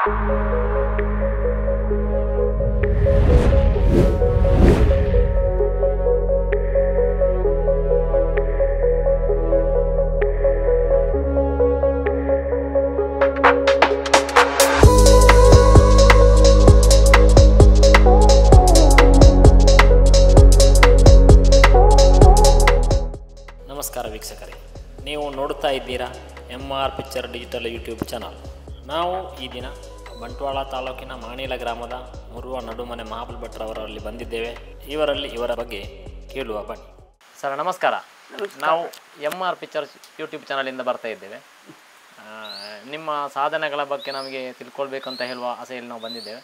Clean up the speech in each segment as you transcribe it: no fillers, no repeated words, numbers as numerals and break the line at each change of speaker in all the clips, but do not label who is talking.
ನಮಸ್ಕಾರ ವೀಕ್ಷಕರೇ, ನೀವು ನೋಡುತ್ತಾ ಇದ್ದೀರಾ MR picture digital YouTube channel. ನಾವು ಈ ದಿನ ಬಂಟ್ವಾಳ ತಾಲೂಕಿನ ಮಾಣಿಲ ಗ್ರಾಮದ ಮುರುವ ನಡುಮನೆ ಮಹಾಬಲ್ ಭಟ್ರವರಲ್ಲಿ ಬಂದಿದ್ದೇವೆ. ಇವರ ಬಗ್ಗೆ ಕೇಳುವ ಬನ್ನಿ. ಸರ್ ನಮಸ್ಕಾರ. ನಾವು MR ಪಿಕ್ಚರ್ ಯೂಟ್ಯೂಬ್ ಚಾನಲಿಂದ ಬರ್ತಾ ಇದ್ದೇವೆ. ನಿಮ್ಮ ಸಾಧನೆಗಳ ಬಗ್ಗೆ ನಮಗೆ ತಿಳ್ಕೊಳ್ಬೇಕು ಅಂತ ಹೇಳುವ ಆಸೆಯಲ್ಲಿ ನಾವು ಬಂದಿದ್ದೇವೆ.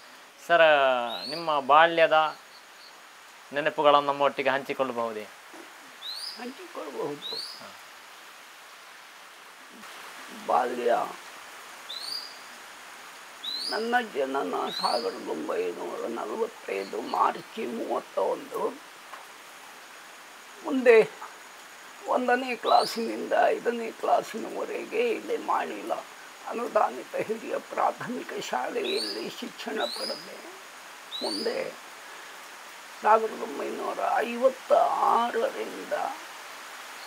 ಸರ್, ನಿಮ್ಮ ಬಾಲ್ಯದ ನೆನಪುಗಳನ್ನು ನಮ್ಮೊಟ್ಟಿಗೆ ಹಂಚಿಕೊಳ್ಳಬಹುದೇ?
ಹಂಚಿಕೊಳ್ಳಬಹುದು. ಬಾಲ್ಯ ನನ್ನ ಜನನ 1945 ಮಾರ್ಚ್ 31. ಮುಂದೆ 1ನೇ ಕ್ಲಾಸಿನಿಂದ 5ನೇ ಕ್ಲಾಸಿನವರೆಗೆ ಇಲ್ಲಿ ಮಾಣಿಲ ಅನುದಾನಿತ ಹಿರಿಯ ಪ್ರಾಥಮಿಕ ಶಾಲೆಯಲ್ಲಿ ಶಿಕ್ಷಣ ಪಡೆದೆ. ಮುಂದೆ 1956ರಿಂದ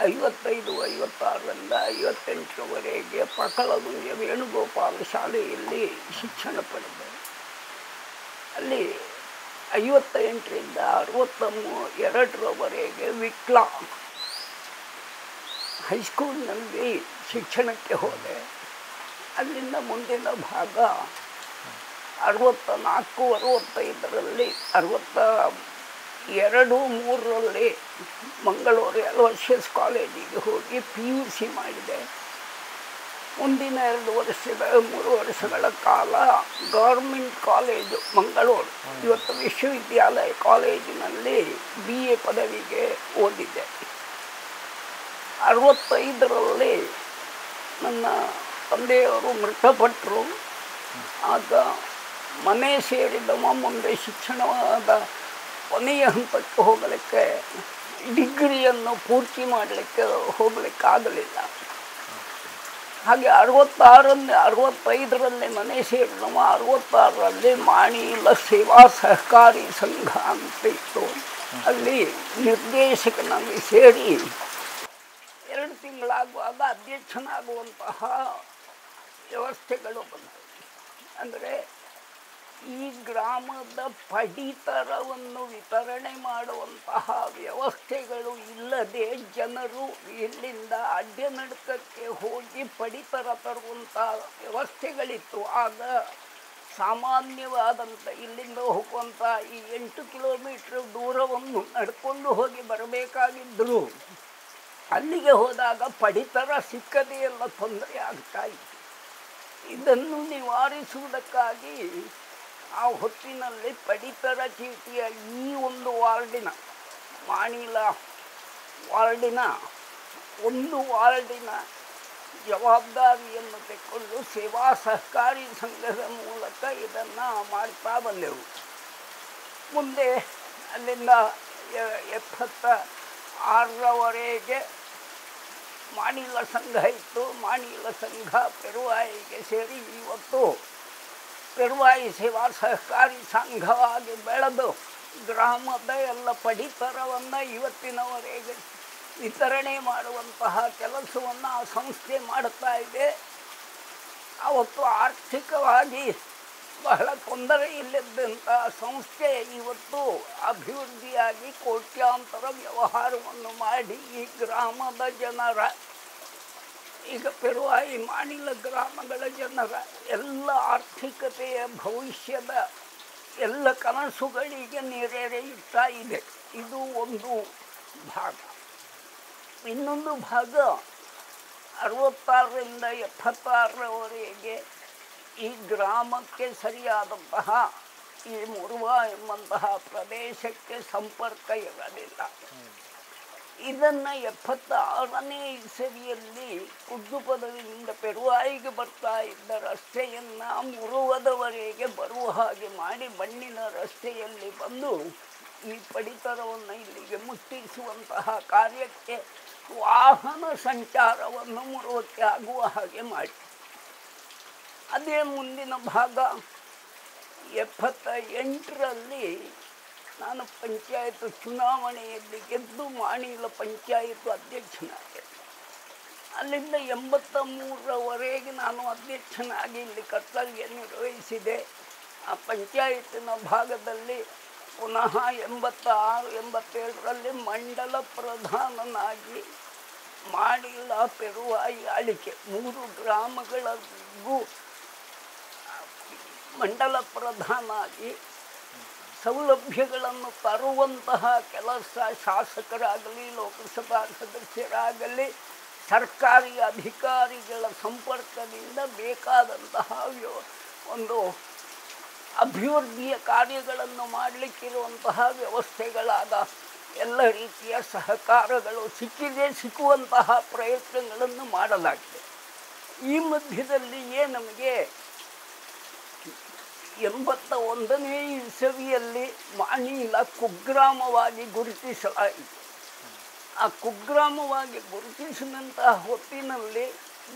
58ರವರೆಗೆ ಪಕ್ಕಳಗುಂಜ ವೇಣುಗೋಪಾಲ ಶಾಲೆಯಲ್ಲಿ ಶಿಕ್ಷಣ ಪಡೆದೆ. ಅಲ್ಲಿ 58ರಿಂದ 62ರವರೆಗೆ ವಿಟ್ಲ ಹೈಸ್ಕೂಲ್ನಲ್ಲಿ ಶಿಕ್ಷಣಕ್ಕೆ ಹೋದೆ. ಅಲ್ಲಿಂದ ಮುಂದಿನ ಭಾಗ 64-65ರಲ್ಲಿ 62-63ರಲ್ಲಿ ಮಂಗಳೂರು ಅಲೋಷಿಯಸ್ ಕಾಲೇಜಿಗೆ ಹೋಗಿ PUC ಮಾಡಿದೆ. ಮುಂದಿನ 3 ವರ್ಷಗಳ ಕಾಲ ಗೌರ್ಮೆಂಟ್ ಕಾಲೇಜು ಮಂಗಳೂರು, ಇವತ್ತು ವಿಶ್ವವಿದ್ಯಾಲಯ ಕಾಲೇಜಿನಲ್ಲಿ BA ಪದವಿಗೆ ಓದಿದೆ. 65ರಲ್ಲಿ ನನ್ನ ತಂದೆಯವರು ಮೃತಪಟ್ಟರು. ಆಗ ಮನೆ ಸೇರಿದವ ಮುಂದೆ ಶಿಕ್ಷಣವಾದ ಕೊನೆಯ ಹಂತಕ್ಕೆ ಹೋಗಲಿಕ್ಕೆ, ಡಿಗ್ರಿಯನ್ನು ಪೂರ್ತಿ ಮಾಡಲಿಕ್ಕೆ ಹೋಗಲಿಕ್ಕಾಗಲಿಲ್ಲ. ಹಾಗೆ 65ರಲ್ಲಿ ಮನೆ ಸೇರಿದವ 66ರಲ್ಲಿ ಮಾಣಿಲ ಸೇವಾ ಸಹಕಾರಿ ಸಂಘ ಅಂತ ಇತ್ತು. ಅಲ್ಲಿ ನಿರ್ದೇಶಕನಾಗಿ ಸೇರಿ 2 ತಿಂಗಳಾಗುವಾಗ ಅಧ್ಯಕ್ಷನಾಗುವಂತಹ ವ್ಯವಸ್ಥೆಗಳು ಬಂದವು. ಅಂದರೆ ಈ ಗ್ರಾಮದ ಪಡಿತರವನ್ನು ವಿತರಣೆ ಮಾಡುವಂತಹ ವ್ಯವಸ್ಥೆಗಳು ಇಲ್ಲದೆ ಜನರು ಇಲ್ಲಿಂದ ಅಡ್ಡನಡ್ಕಕ್ಕೆ ಹೋಗಿ ಪಡಿತರ ತರುವಂಥ ವ್ಯವಸ್ಥೆಗಳಿತ್ತು. ಆಗ ಸಾಮಾನ್ಯವಾದಂಥ ಇಲ್ಲಿಂದ ಹೋಗುವಂಥ ಈ 8 ಕಿಲೋಮೀಟ್ರ್ ದೂರವನ್ನು ನಡ್ಕೊಂಡು ಹೋಗಿ ಬರಬೇಕಾಗಿದ್ದರು. ಅಲ್ಲಿಗೆ ಹೋದಾಗ ಪಡಿತರ ಸಿಕ್ಕದೇ ಎಲ್ಲ ತೊಂದರೆ ಆಗ್ತಾ ಇತ್ತು. ಇದನ್ನು ನಿವಾರಿಸುವುದಕ್ಕಾಗಿ ಆ ಹೊತ್ತಿನಲ್ಲಿ ಪಡಿತರ ಚೀಟಿಯ ಈ ಒಂದು ವಾರ್ಡಿನ, ಮಾಣಿಲ ವಾರ್ಡಿನ ಒಂದು ವಾರ್ಡಿನ ಜವಾಬ್ದಾರಿಯನ್ನು ತೆಕ್ಕೊಂಡು ಸೇವಾ ಸಹಕಾರಿ ಸಂಘದ ಮೂಲಕ ಇದನ್ನು ಮಾಡ್ತಾ ಬಂದೆವು. ಮುಂದೆ ಅಲ್ಲಿಂದ 76ರವರೆಗೆ ಮಾಣಿಲ ಸಂಘ ಇತ್ತು. ಮಾಣಿಲ ಸಂಘ ಪೆರುವಾಯಿಗೆ ಸೇರಿ ಇವತ್ತು ಪೆರುವಾಯಿ ಸೇವಾ ಸಹಕಾರಿ ಸಂಘವಾಗಿ ಬೆಳೆದು ಗ್ರಾಮದ ಎಲ್ಲ ಪಡಿತರವನ್ನು ಇವತ್ತಿನವರೆಗೆ ವಿತರಣೆ ಮಾಡುವಂತಹ ಕೆಲಸವನ್ನು ಆ ಸಂಸ್ಥೆ ಮಾಡುತ್ತಾ ಇದೆ. ಅವತ್ತು ಆರ್ಥಿಕವಾಗಿ ಬಹಳ ತೊಂದರೆ ಇಲ್ಲದಂಥ ಸಂಸ್ಥೆ ಇವತ್ತು ಅಭಿವೃದ್ಧಿಯಾಗಿ ಕೋಟ್ಯಾಂತರ ವ್ಯವಹಾರವನ್ನು ಮಾಡಿ ಈ ಗ್ರಾಮದ ಜನರ, ಈಗ ಪೆರುವಾಯಿ ಮಾಣಿಲ ಗ್ರಾಮಗಳ ಜನರ ಎಲ್ಲ ಆರ್ಥಿಕತೆಯ ಭವಿಷ್ಯದ ಎಲ್ಲ ಕನಸುಗಳಿಗೆ ನೆರವೇರುತ್ತಾ ಇದೆ. ಇದು ಒಂದು ಭಾಗ. ಇನ್ನೊಂದು ಭಾಗ 66ರಿಂದ 76ರವರೆಗೆ ಈ ಗ್ರಾಮಕ್ಕೆ ಸರಿಯಾದಂತಹ ಈ ಮುರುವ ಎಂಬಂತಹ ಪ್ರದೇಶಕ್ಕೆ ಸಂಪರ್ಕ ಇರಲಿಲ್ಲ. ಇದನ್ನು 76ನೇ ಇಸವಿಯಲ್ಲಿ ಕುದ್ದು ಪದವಿಯಿಂದ ಪೆರುವಾಯಿಗೆ ಬರ್ತಾ ಇದ್ದ ರಸ್ತೆಯನ್ನು ಮುರುವದವರೆಗೆ ಬರುವ ಹಾಗೆ ಮಾಡಿ ಮಣ್ಣಿನ ರಸ್ತೆಯಲ್ಲಿ ಬಂದು ಈ ಪಡಿತರವನ್ನು ಇಲ್ಲಿಗೆ ಮುಟ್ಟಿಸುವಂತಹ ಕಾರ್ಯಕ್ಕೆ ವಾಹನ ಸಂಚಾರವನ್ನು ಮುರುವಕ್ಕೆ ಆಗುವ ಹಾಗೆ ಮಾಡಿ ಅದೇ ಮುಂದಿನ ಭಾಗ 78ರಲ್ಲಿ ನಾನು ಪಂಚಾಯತ್ ಚುನಾವಣೆಯಲ್ಲಿ ಗೆದ್ದು ಮಾಣಿಲ ಪಂಚಾಯತ್ ಅಧ್ಯಕ್ಷನಾದೆ. ಅಲ್ಲಿಂದ 83ರವರೆಗೆ ನಾನು ಅಧ್ಯಕ್ಷನಾಗಿ ಇಲ್ಲಿ ಕರ್ತವ್ಯ ನಿರ್ವಹಿಸಿದೆ. ಆ ಪಂಚಾಯತಿನ ಭಾಗದಲ್ಲಿ ಪುನಃ 86, 87ರಲ್ಲಿ ಮಂಡಲ ಪ್ರಧಾನನಾಗಿ ಮಾಡಿಲ್ಲ ಪೆರುವಾಯಿ ಆಳಿಕೆ 3 ಗ್ರಾಮಗಳಿಗೂ ಮಂಡಲ ಪ್ರಧಾನಾಗಿ ಸೌಲಭ್ಯಗಳನ್ನು ತರುವಂತಹ ಕೆಲಸ ಶಾಸಕರಾಗಲಿ ಲೋಕಸಭಾ ಸದಸ್ಯರಾಗಲಿ ಸರ್ಕಾರಿ ಅಧಿಕಾರಿಗಳ ಸಂಪರ್ಕದಿಂದ ಬೇಕಾದಂತಹ ಒಂದು ಅಭಿವೃದ್ಧಿಯ ಕಾರ್ಯಗಳನ್ನು ಮಾಡಲಿಕ್ಕಿರುವಂತಹ ವ್ಯವಸ್ಥೆಗಳಾದ ಎಲ್ಲ ರೀತಿಯ ಸಹಕಾರಗಳು ಸಿಕ್ಕುವಂತಹ ಪ್ರಯತ್ನಗಳನ್ನು ಮಾಡಲಾಗಿದೆ. ಈ ಮಧ್ಯದಲ್ಲಿಯೇ ನಮಗೆ 81ನೇ ಇಸವಿಯಲ್ಲಿ ಮಾಣಿಲ ಕುಗ್ರಾಮವಾಗಿ ಗುರುತಿಸಲಾಯಿತು. ಆ ಕುಗ್ರಾಮವಾಗಿ ಗುರುತಿಸಿದಂತಹ ಹೊತ್ತಿನಲ್ಲಿ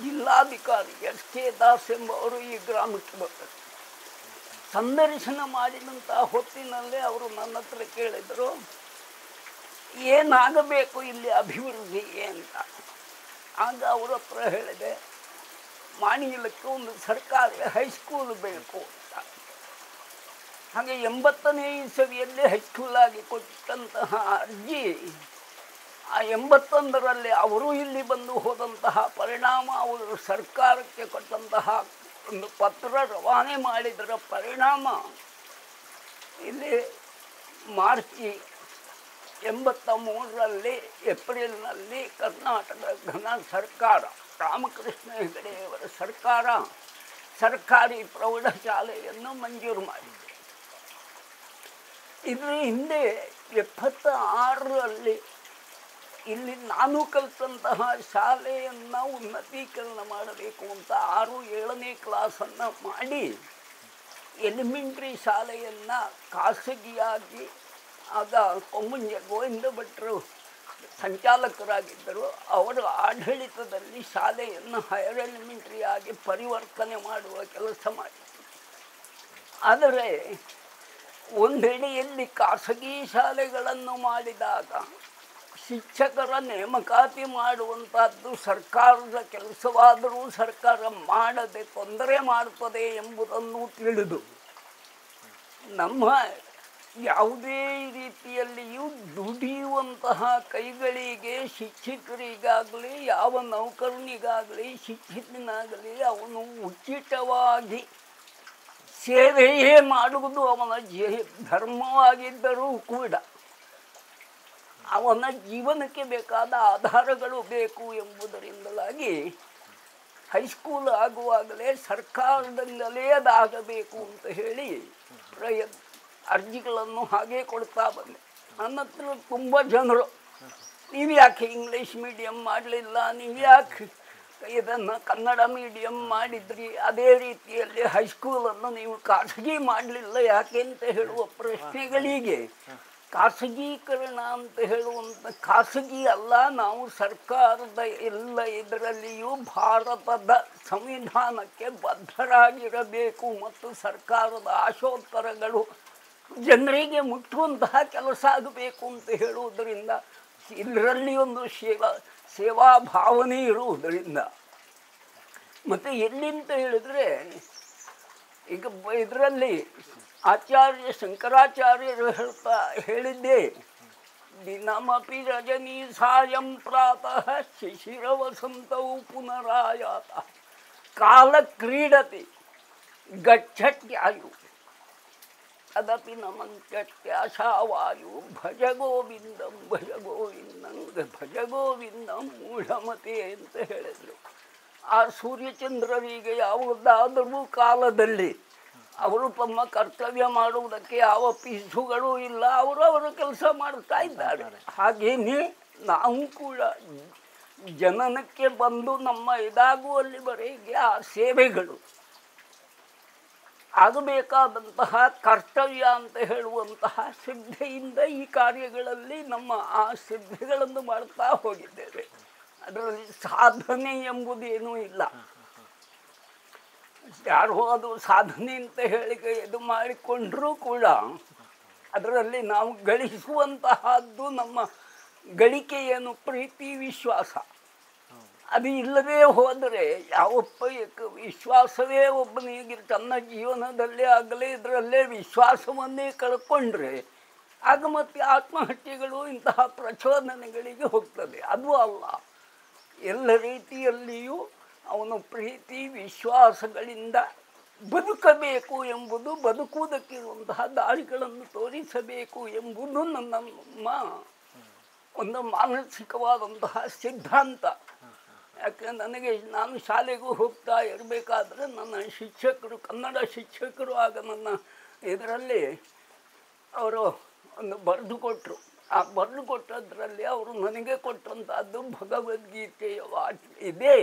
ಜಿಲ್ಲಾಧಿಕಾರಿ ಎಸ್ ಕೆ ದಾಸ್ ಎಂಬವರು ಈ ಗ್ರಾಮಕ್ಕೆ ಬಂದರು. ಸಂದರ್ಶನ ಮಾಡಿದಂತಹ ಹೊತ್ತಿನಲ್ಲೇ ಅವರು ನನ್ನ ಹತ್ರ ಕೇಳಿದರು, ಏನಾಗಬೇಕು ಇಲ್ಲಿ ಅಭಿವೃದ್ಧಿಗೆ ಅಂತ. ಆಗ ಅವರ ಹತ್ರ ಹೇಳಿದೆ, ಮಾಣಿಲಕ್ಕೆ ಒಂದು ಸರ್ಕಾರಿ ಹೈಸ್ಕೂಲ್ ಬೇಕು ಅಂತ. ಹಾಗೆ 80ನೇ ಇಸವಿಯಲ್ಲಿ ಹೈಸ್ಕೂಲಾಗಿ ಕೊಟ್ಟಂತಹ ಅರ್ಜಿ ಆ 81ರಲ್ಲಿ ಅವರು ಇಲ್ಲಿ ಬಂದು ಹೋದಂತಹ ಪರಿಣಾಮ, ಅವರು ಸರ್ಕಾರಕ್ಕೆ ಕೊಟ್ಟಂತಹ ಒಂದು ಪತ್ರ ರವಾನೆ ಮಾಡಿದರ ಪರಿಣಾಮ ಇಲ್ಲಿ ಮಾರ್ಚ್ 83ರಲ್ಲಿ ಏಪ್ರಿಲ್ನಲ್ಲಿ ಕರ್ನಾಟಕ ಘನ ಸರ್ಕಾರ ರಾಮಕೃಷ್ಣ ಹೆಗಡೆಯವರ ಸರ್ಕಾರ ಸರ್ಕಾರಿ ಪ್ರೌಢಶಾಲೆಯನ್ನು ಮಂಜೂರು ಮಾಡಿದೆ. ಇದರ ಹಿಂದೆ 76ರಲ್ಲಿ ಇಲ್ಲಿ ನಾನು ಕಲಿತಂತಹ ಶಾಲೆಯನ್ನು ಉನ್ನತೀಕರಣ ಮಾಡಬೇಕು ಅಂತ 6, 7ನೇ ಕ್ಲಾಸನ್ನು ಮಾಡಿ ಎಲಿಮೆಂಟ್ರಿ ಶಾಲೆಯನ್ನು ಖಾಸಗಿಯಾಗಿ ಆಗ ಕೊಮ್ಮುಂಜ ಗೋವಿಂದ ಭಟ್ರು ಸಂಚಾಲಕರಾಗಿದ್ದರು. ಅವರ ಆಡಳಿತದಲ್ಲಿ ಶಾಲೆಯನ್ನು ಹೈಯರ್ ಎಲಿಮೆಂಟ್ರಿ ಆಗಿ ಪರಿವರ್ತನೆ ಮಾಡುವ ಕೆಲಸ ಮಾಡಿದರು. ಆದರೆ ಒಂದೆಡೆಯಲ್ಲಿ ಖಾಸಗಿ ಶಾಲೆಗಳನ್ನು ಮಾಡಿದಾಗ ಶಿಕ್ಷಕರ ನೇಮಕಾತಿ ಮಾಡುವಂಥದ್ದು ಸರ್ಕಾರದ ಕೆಲಸವಾದರೂ ಸರ್ಕಾರ ಮಾಡದೆ ತೊಂದರೆ ಮಾಡುತ್ತದೆ ಎಂಬುದನ್ನು ತಿಳಿದು ನಮ್ಮ ಯಾವುದೇ ರೀತಿಯಲ್ಲಿಯೂ ದುಡಿಯುವಂತಹ ಕೈಗಳಿಗೆ ಶಿಕ್ಷಕರಿಗಾಗಲಿ ಯಾವ ನೌಕರನಿಗಾಗಲಿ ಶಿಕ್ಷಕನಾಗಲಿ ಅವನು ಉಚಿತವಾಗಿ ಸೇವೆಯೇ ಮಾಡುವುದು ಅವನ ಧರ್ಮವಾಗಿದ್ದರೂ ಕೂಡ ಅವನ ಜೀವನಕ್ಕೆ ಬೇಕಾದ ಆಧಾರಗಳು ಬೇಕು ಎಂಬುದರಿಂದಲಾಗಿ ಹೈಸ್ಕೂಲ್ ಆಗುವಾಗಲೇ ಸರ್ಕಾರದಿಂದಲೇ ಅದಾಗಬೇಕು ಅಂತ ಹೇಳಿ ಅರ್ಜಿಗಳನ್ನು ಹಾಗೆ ಕೊಡ್ತಾ ಬಂದೆ. ನನ್ನ ಹತ್ರ ತುಂಬ ಜನರು, ನೀವು ಯಾಕೆ ಇಂಗ್ಲೀಷ್ ಮೀಡಿಯಮ್ ಮಾಡಲಿಲ್ಲ, ನೀವು ಯಾಕೆ ಇದನ್ನು ಕನ್ನಡ ಮೀಡಿಯಮ್ ಮಾಡಿದ್ರಿ, ಅದೇ ರೀತಿಯಲ್ಲಿ ಹೈಸ್ಕೂಲನ್ನು ನೀವು ಖಾಸಗಿ ಮಾಡಲಿಲ್ಲ ಯಾಕೆ ಅಂತ ಹೇಳುವ ಪ್ರಶ್ನೆಗಳಿಗೆ ಖಾಸಗೀಕರಣ ಅಂತ ಹೇಳುವಂಥ ಖಾಸಗಿ ಅಲ್ಲ, ನಾವು ಸರ್ಕಾರದ ಎಲ್ಲ ಇದರಲ್ಲಿಯೂ ಭಾರತದ ಸಂವಿಧಾನಕ್ಕೆ ಬದ್ಧರಾಗಿರಬೇಕು ಮತ್ತು ಸರ್ಕಾರದ ಆಶೋತ್ತರಗಳು ಜನರಿಗೆ ಮುಟ್ಟುವಂತಹ ಕೆಲಸ ಆಗಬೇಕು ಅಂತ ಹೇಳುವುದರಿಂದ ಇದರಲ್ಲಿ ಒಂದು ಸೇವಾ ಭಾವನೆ ಇರುವುದರಿಂದ ಮತ್ತು ಎಲ್ಲಿಂತ ಹೇಳಿದರೆ ಈಗ ಇದರಲ್ಲಿ ಆಚಾರ್ಯ ಶಂಕರಾಚಾರ್ಯರು ಹೇಳಿದ್ದೇ ದಿನಮಪಿ ರಜನಿ ಸಾಯಂ ಪ್ರಾತಃ ಶಿಶಿರ ವಸಂತವು ಪುನರಾಯಾತ ಕಾಲ ಕ್ರೀಡತಿ ಗಚ್ಚಟ್ಯಾಯು ಅದಪಿ ನಮಂತ್ಯಾಶಾವಾಯು ಭಜ ಗೋವಿಂದಂ ಭಜ ಗೋವಿಂದಂ ಮೂಢಮತೆ ಅಂತ ಹೇಳಿದರು. ಆ ಸೂರ್ಯಚಂದ್ರರಿಗೆ ಯಾವುದಾದರೂ ಕಾಲದಲ್ಲಿ ಅವರು ತಮ್ಮ ಕರ್ತವ್ಯ ಮಾಡುವುದಕ್ಕೆ ಯಾವ ಪಿಸುಗಳು ಇಲ್ಲ, ಅವರು ಕೆಲಸ ಮಾಡ್ತಾ ಇದ್ದಾರೆ. ಹಾಗೇನೆ ನಾವು ಕೂಡ ಜನನಕ್ಕೆ ಬಂದು ನಮ್ಮ ಇದಾಗುವಲ್ಲಿವರೆಗೆ ಆ ಸೇವೆಗಳು ಆಗಬೇಕಾದಂತಹ ಕರ್ತವ್ಯ ಅಂತ ಹೇಳುವಂತಹ ಶ್ರದ್ಧೆಯಿಂದ ಈ ಕಾರ್ಯಗಳಲ್ಲಿ ನಮ್ಮ ಆ ಶ್ರದ್ಧೆಗಳನ್ನು ಮಾಡ್ತಾ ಹೋಗಿದ್ದೇವೆ. ಅದರಲ್ಲಿ ಸಾಧನೆ ಎಂಬುದೇನೂ ಇಲ್ಲ. ಯಾರೋ ಅದು ಸಾಧನೆ ಅಂತ ಹೇಳಿ ಇದು ಮಾಡಿಕೊಂಡ್ರೂ ಕೂಡ ಅದರಲ್ಲಿ ನಾವು ಗಳಿಸುವಂತಹದ್ದು ನಮ್ಮ ಗಳಿಕೆ ಏನು, ಪ್ರೀತಿ ವಿಶ್ವಾಸ. ಅದು ಇಲ್ಲದೇ ಹೋದರೆ ಯಾವೊಬ್ಬ ವಿಶ್ವಾಸವೇ ಒಬ್ಬನಿಗೆ ತನ್ನ ಜೀವನದಲ್ಲೇ ಆಗಲೇ ಇದರಲ್ಲೇ ವಿಶ್ವಾಸವನ್ನೇ ಕಳ್ಕೊಂಡ್ರೆ ಆಗ ಮತ್ತೆ ಆತ್ಮಹತ್ಯೆಗಳು ಇಂತಹ ಪ್ರಚೋದನೆಗಳಿಗೆ ಹೋಗ್ತದೆ. ಅದು ಅಲ್ಲ, ಎಲ್ಲ ರೀತಿಯಲ್ಲಿಯೂ ಅವನು ಪ್ರೀತಿ ವಿಶ್ವಾಸಗಳಿಂದ ಬದುಕಬೇಕು ಎಂಬುದು, ಬದುಕುವುದಕ್ಕಿರುವಂತಹ ದಾರಿಗಳನ್ನು ತೋರಿಸಬೇಕು ಎಂಬುದು ನಮ್ಮ ಒಂದು ಮಾನಸಿಕವಾದಂತಹ ಸಿದ್ಧಾಂತ. ಯಾಕೆ ನಾನು ಶಾಲೆಗೂ ಹೋಗ್ತಾ ಇರಬೇಕಾದ್ರೆ ನನ್ನ ಶಿಕ್ಷಕರು, ಕನ್ನಡ ಶಿಕ್ಷಕರು, ಆಗ ನನ್ನ ಇದರಲ್ಲಿ ಅವರು ಒಂದು ಬರೆದು ಕೊಟ್ಟರು. ಆ ಬರೆದು ಕೊಟ್ಟದ್ರಲ್ಲಿ ಅವರು ನನಗೆ ಕೊಟ್ಟಂಥದ್ದು ಭಗವದ್ಗೀತೆಯ ಇದೆ,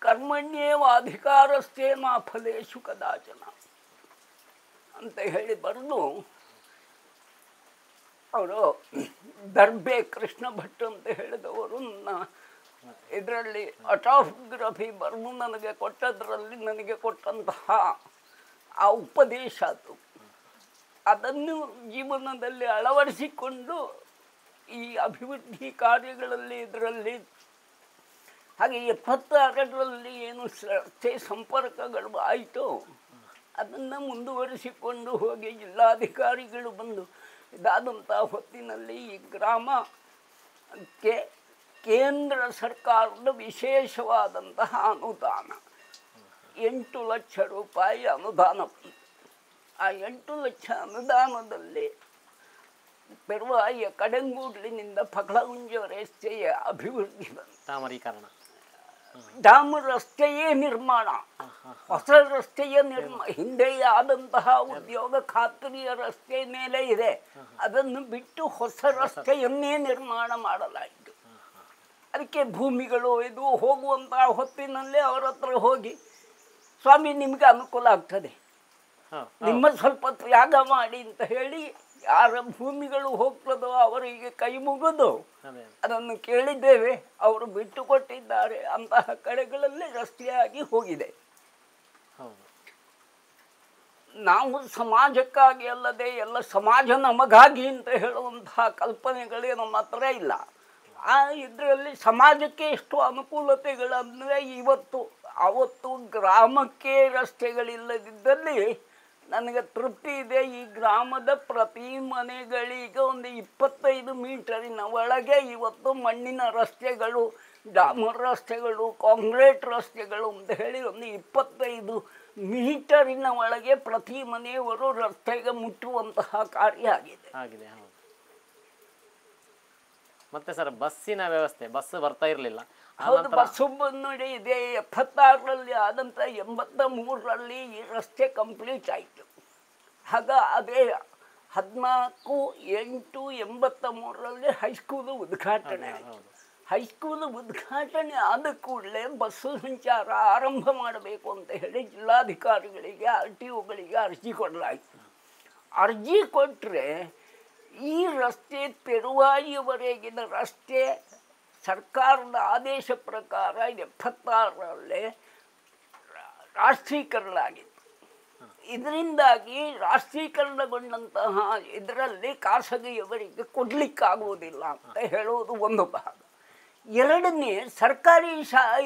ಕರ್ಮಣ್ಯೇವಾಧಿಕಾರಸ್ಥೇ ಮಾ ಫಲೇಶು ಕದಾಚನ ಅಂತ ಹೇಳಿ ಬರೆದು ಅವರು ದರ್ಬೆ ಕೃಷ್ಣ ಭಟ್ ಅಂತ ಹೇಳಿದವರು ಇದರಲ್ಲಿ ಆಟೋಗ್ರಫಿ ಬರೆದು ನನಗೆ ಕೊಟ್ಟದ್ರಲ್ಲಿ ನನಗೆ ಕೊಟ್ಟಂತಹ ಆ ಉಪದೇಶ ಅದು. ಅದನ್ನು ಜೀವನದಲ್ಲಿ ಅಳವಡಿಸಿಕೊಂಡು ಈ ಅಭಿವೃದ್ಧಿ ಕಾರ್ಯಗಳಲ್ಲಿ ಇದರಲ್ಲಿ ಹಾಗೆ 76ರಲ್ಲಿ ಏನು ರಸ್ತೆ ಸಂಪರ್ಕಗಳು ಆಯಿತು ಅದನ್ನು ಮುಂದುವರಿಸಿಕೊಂಡು ಹೋಗಿ ಜಿಲ್ಲಾಧಿಕಾರಿಗಳು ಬಂದು ಇದಾದಂಥ ಹೊತ್ತಿನಲ್ಲಿ ಈ ಗ್ರಾಮಕ್ಕೆ ಕೇಂದ್ರ ಸರ್ಕಾರದ ವಿಶೇಷವಾದಂತಹ ಅನುದಾನ 8 ಲಕ್ಷ ರೂಪಾಯಿ ಅನುದಾನ. ಆ 8 ಲಕ್ಷ ಅನುದಾನದಲ್ಲಿ ಪೆರುವಾಯಿಯ ಕಡೆಂಗೂಡ್ಲಿನಿಂದ ಪಗಳಗುಂಜ ರಸ್ತೆಯ ಅಭಿವೃದ್ಧಿ ಬಂತು. ಡಾಮರ್ ರಸ್ತೆಯೇ ನಿರ್ಮಾಣ, ಹೊಸ ರಸ್ತೆಯ ಹಿಂದೆ ಆದಂತಹ ಉದ್ಯೋಗ ಖಾತ್ರಿಯ ರಸ್ತೆ ಮೇಲೆ ಇದೆ, ಅದನ್ನು ಬಿಟ್ಟು ಹೊಸ ರಸ್ತೆಯನ್ನೇ ನಿರ್ಮಾಣ ಮಾಡಲಾಯಿತು. ಅದಕ್ಕೆ ಭೂಮಿಗಳು ಇದು ಹೋಗುವಂತಹ ಹೊತ್ತಿನಲ್ಲೇ ಅವರ ಹತ್ರ ಹೋಗಿ, ಸ್ವಾಮಿ ನಿಮಗೆ ಅನುಕೂಲ ಆಗ್ತದೆ, ನಿಮ್ಮ ಸ್ವಲ್ಪ ತ್ಯಾಗ ಮಾಡಿ ಅಂತ ಹೇಳಿ ಯಾರ ಭೂಮಿಗಳು ಹೋಗ್ತದೋ ಅವರಿಗೆ ಕೈ ಮುಗಿದು ಅದನ್ನು ಕೇಳಿದ್ದೇವೆ, ಅವರು ಬಿಟ್ಟು ಕೊಟ್ಟಿದ್ದಾರೆ. ಅಂತಹ ಕಡೆಗಳಲ್ಲಿ ರಸ್ತೆಯಾಗಿ ಹೋಗಿದೆ. ನಾವು ಸಮಾಜಕ್ಕಾಗಿ ಅಲ್ಲದೆ ಎಲ್ಲ ಸಮಾಜ ನಮಗಾಗಿ ಅಂತ ಹೇಳುವಂತಹ ಕಲ್ಪನೆಗಳೇ ನಮ್ಮ ಹತ್ರ ಇಲ್ಲ. ಆ ಇದರಲ್ಲಿ ಸಮಾಜಕ್ಕೆ ಎಷ್ಟು ಅನುಕೂಲತೆಗಳಂದರೆ ಅವತ್ತು ಗ್ರಾಮಕ್ಕೆ ರಸ್ತೆಗಳಿಲ್ಲದಿದ್ದಲ್ಲಿ ನನಗೆ ತೃಪ್ತಿ ಇದೆ. ಈ ಗ್ರಾಮದ ಪ್ರತಿ ಮನೆಗಳಿಗೆ ಒಂದು 25 ಮೀಟರಿನ ಒಳಗೆ ಇವತ್ತು ಮಣ್ಣಿನ ರಸ್ತೆಗಳು, ಡಾಮರ್ ರಸ್ತೆಗಳು, ಕಾಂಕ್ರೀಟ್ ರಸ್ತೆಗಳು ಅಂತ ಹೇಳಿ ಒಂದು 25 ಮೀಟರಿನ ಒಳಗೆ ಪ್ರತಿ ಮನೆಯವರು ರಸ್ತೆಗೆ ಮುಟ್ಟುವಂತಹ ಕಾರ್ಯ ಆಗಿದೆ.
ಮತ್ತೆ ಸರ್ ಬಸ್ಸಿನ ವ್ಯವಸ್ಥೆ, ಬಸ್ ಬರ್ತಾ ಇರಲಿಲ್ಲ.
ಹೌದು, ಬಸ್ಸು ನೋಡಿ ಇದೆ 76ರಲ್ಲಿ ಆದಂಥ 83ರಲ್ಲಿ ಈ ರಸ್ತೆ ಕಂಪ್ಲೀಟ್ ಆಯಿತು. ಆಗ ಅದೇ 14/8/83ರಲ್ಲಿ ಹೈಸ್ಕೂಲು ಉದ್ಘಾಟನೆ ಆಯಿತು. ಹೈಸ್ಕೂಲು ಉದ್ಘಾಟನೆ ಆದ ಕೂಡಲೇ ಬಸ್ಸು ಸಂಚಾರ ಆರಂಭ ಮಾಡಬೇಕು ಅಂತ ಹೇಳಿ ಜಿಲ್ಲಾಧಿಕಾರಿಗಳಿಗೆ RTOಗಳಿಗೆ ಅರ್ಜಿ ಕೊಡಲಾಯಿತು. ಅರ್ಜಿ ಕೊಟ್ಟರೆ ಈ ರಸ್ತೆ ಪೆರುವಾಯಿಯವರೆಗಿನ ರಸ್ತೆ ಸರ್ಕಾರದ ಆದೇಶ ಪ್ರಕಾರ 76ರಲ್ಲೇ ರಾಷ್ಟ್ರೀಕರಣ ಆಗಿತ್ತು. ಇದರಿಂದಾಗಿ ರಾಷ್ಟ್ರೀಕರಣಗೊಂಡಂತಹ ಇದರಲ್ಲಿ ಖಾಸಗಿಯವರಿಗೆ ಕೊಡಲಿಕ್ಕಾಗುವುದಿಲ್ಲ ಅಂತ ಹೇಳುವುದು ಒಂದು ಭಾಗ. ಎರಡನೇ, ಸರ್ಕಾರಿ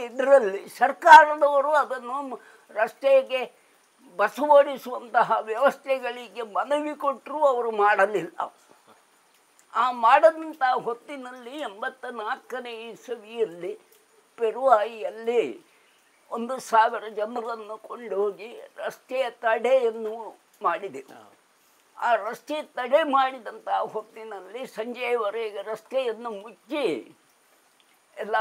ಇದರಲ್ಲಿ ಸರ್ಕಾರದವರು ಅದನ್ನು ರಸ್ತೆಗೆ ಬಸ್ ಓಡಿಸುವಂತಹ ವ್ಯವಸ್ಥೆಗಳಿಗೆ ಮನವಿ ಕೊಟ್ಟರೂ ಅವರು ಮಾಡಲಿಲ್ಲ. ಆ ಮಾಡದಂಥ ಹೊತ್ತಿನಲ್ಲಿ 84ನೇ ಇಸವಿಯಲ್ಲಿ ಪೆರುವಾಯಿಯಲ್ಲಿ 1000 ಜನರನ್ನು ಕೊಂಡೋಗಿ ರಸ್ತೆಯ ತಡೆಯನ್ನು ಮಾಡಿದೆವು. ಆ ರಸ್ತೆ ತಡೆ ಮಾಡಿದಂಥ ಹೊತ್ತಿನಲ್ಲಿ ಸಂಜೆಯವರೆಗೆ ರಸ್ತೆಯನ್ನು ಮುಚ್ಚಿ ಎಲ್ಲ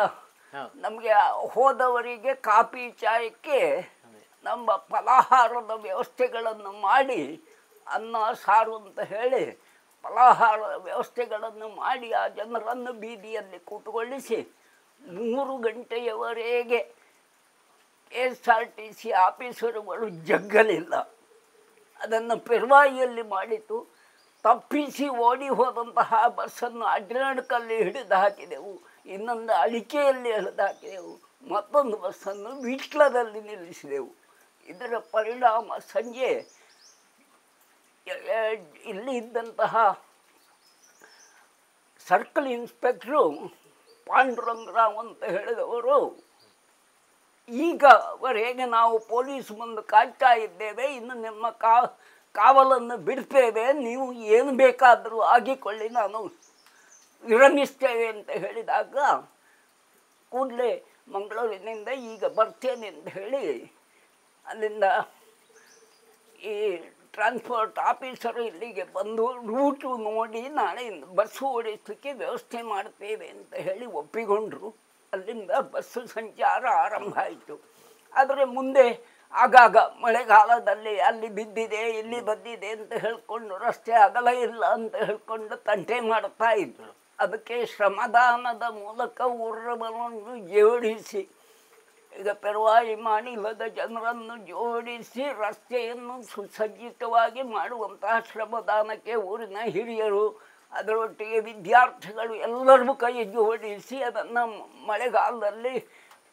ನಮಗೆ ಹೋದವರಿಗೆ ಕಾಫಿ ಚಾಯಕ್ಕೆ ನಮ್ಮ ಫಲಾಹಾರದ ವ್ಯವಸ್ಥೆಗಳನ್ನು ಮಾಡಿ, ಅನ್ನ ಸಾರು ಅಂತ ಹೇಳಿ ಫಲಾಹಾರ ವ್ಯವಸ್ಥೆಗಳನ್ನು ಮಾಡಿ ಆ ಜನರನ್ನು ಬೀದಿಯಲ್ಲಿ ಕೂತುಗೊಳಿಸಿ 3 ಗಂಟೆಯವರೆಗೆ KSRTC ಆಫೀಸರುಗಳು ಜಗ್ಗಲಿಲ್ಲ. ಅದನ್ನು ಪೆರುವಾಯಿಯಲ್ಲಿ ಮಾಡಿತು. ತಪ್ಪಿಸಿ ಓಡಿ ಹೋದಂತಹ ಬಸ್ಸನ್ನು ಅಡ್ಡನಡ್ಕಲ್ಲಿ ಹಿಡಿದು ಹಾಕಿದೆವು, ಇನ್ನೊಂದು ಅಳಿಕೆಯಲ್ಲಿ ಹಿಡಿದು ಹಾಕಿದೆವು, ಮತ್ತೊಂದು ಬಸ್ಸನ್ನು ವಿಟ್ಲದಲ್ಲಿ ನಿಲ್ಲಿಸಿದೆವು. ಇದರ ಪರಿಣಾಮ ಸಂಜೆ ಇಲ್ಲಿ ಇದ್ದಂತಹ ಸರ್ಕಲ್ ಇನ್ಸ್ಪೆಕ್ಟ್ರು ಪಾಂಡುರಂಗರಾವ್ ಅಂತ ಹೇಳಿದವರು, ಈಗವರೆಗೆ ನಾವು ಪೊಲೀಸ್ ಮುಂದೆ ಕಾಯ್ತಾ ಇದ್ದೇವೆ, ಇನ್ನು ನಿಮ್ಮ ಕಾವಲನ್ನು ಬಿಡ್ತೇವೆ, ನೀವು ಏನು ಬೇಕಾದರೂ ಆಗಿಕೊಳ್ಳಿ, ನಾನು ವಿರಮಿಸ್ತೇವೆ ಅಂತ ಹೇಳಿದಾಗ ಕೂಡಲೇ ಮಂಗಳೂರಿನಿಂದ ಈಗ ಬರ್ತೇನೆ ಅಂತ ಹೇಳಿ ಅಲ್ಲಿಂದ ಈ ಟ್ರಾನ್ಸ್ಪೋರ್ಟ್ ಆಫೀಸರು ಇಲ್ಲಿಗೆ ಬಂದು ರೂಟು ನೋಡಿ ನಾಳೆಯಿಂದ ಬಸ್ಸು ಓಡಿಸಲಿಕ್ಕೆ ವ್ಯವಸ್ಥೆ ಮಾಡ್ತೇವೆ ಅಂತ ಹೇಳಿ ಒಪ್ಪಿಕೊಂಡ್ರು. ಅಲ್ಲಿಂದ ಬಸ್ಸು ಸಂಚಾರ ಆರಂಭ ಆಯಿತು. ಆದರೆ ಮುಂದೆ ಆಗಾಗ ಮಳೆಗಾಲದಲ್ಲಿ ಅಲ್ಲಿ ಬಿದ್ದಿದೆ ಇಲ್ಲಿ ಬಂದಿದೆ ಅಂತ ಹೇಳ್ಕೊಂಡು, ರಸ್ತೆ ಅಗಲ ಇಲ್ಲ ಅಂತ ಹೇಳ್ಕೊಂಡು ತಂಟೆ ಮಾಡ್ತಾ ಇದ್ರು. ಅದಕ್ಕೆ ಶ್ರಮದಾನದ ಮೂಲಕ ಊರವರನ್ನು ಜೋಡಿಸಿ, ಈಗ ಪೆರುವಾಯಿ ಮಾಣಿಲದ ಜನರನ್ನು ಜೋಡಿಸಿ ರಸ್ತೆಯನ್ನು ಸುಸಜ್ಜಿತವಾಗಿ ಮಾಡುವಂತಹ ಶ್ರಮದಾನಕ್ಕೆ ಊರಿನ ಹಿರಿಯರು, ಅದರೊಟ್ಟಿಗೆ ವಿದ್ಯಾರ್ಥಿಗಳು ಎಲ್ಲರಿಗೂ ಕೈ ಜೋಡಿಸಿ ಅದನ್ನು ಮಳೆಗಾಲದಲ್ಲಿ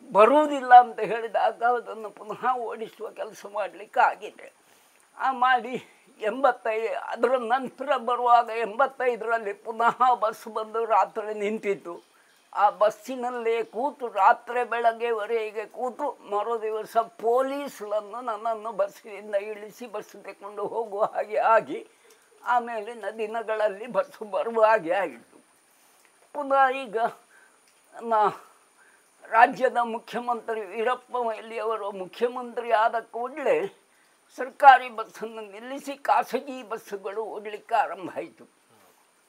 ಬರುವುದಿಲ್ಲ ಅಂತ ಹೇಳಿದಾಗ ಅದನ್ನು ಪುನಃ ಓಡಿಸುವ ಕೆಲಸ ಮಾಡಲಿಕ್ಕೆ ಆಗಿದೆ. ಮಾಡಿ 85 ಅದರ ನಂತರ ಬರುವಾಗ 85ರಲ್ಲಿ ಪುನಃ ಬಸ್ ಬಂದು ರಾತ್ರಿ ನಿಂತಿತ್ತು. ಆ ಬಸ್ಸಿನಲ್ಲೇ ಕೂತು ರಾತ್ರಿ ಬೆಳಗ್ಗೆವರೆಗೆ ಕೂತು ಮರುದಿವಸ ಪೊಲೀಸರನ್ನು ನನ್ನನ್ನು ಬಸ್ಸಿನಿಂದ ಇಳಿಸಿ ಬಸ್ಸು ತಗೊಂಡು ಹೋಗುವ ಹಾಗೆ ಆಗಿ ಆಮೇಲಿನ ದಿನಗಳಲ್ಲಿ ಬಸ್ಸು ಬರುವ ಹಾಗೆ ಆಗಿತ್ತು. ಪುನಃ ಈಗ ರಾಜ್ಯದ ಮುಖ್ಯಮಂತ್ರಿ ವೀರಪ್ಪ ಮೊಯ್ಲಿಯವರು ಮುಖ್ಯಮಂತ್ರಿ ಆದ ಕೂಡಲೇ ಸರ್ಕಾರಿ ಬಸ್ಸನ್ನು ನಿಲ್ಲಿಸಿ ಖಾಸಗಿ ಬಸ್ಸುಗಳು ಓಡಲಿಕ್ಕೆ ಆರಂಭ ಆಯಿತು.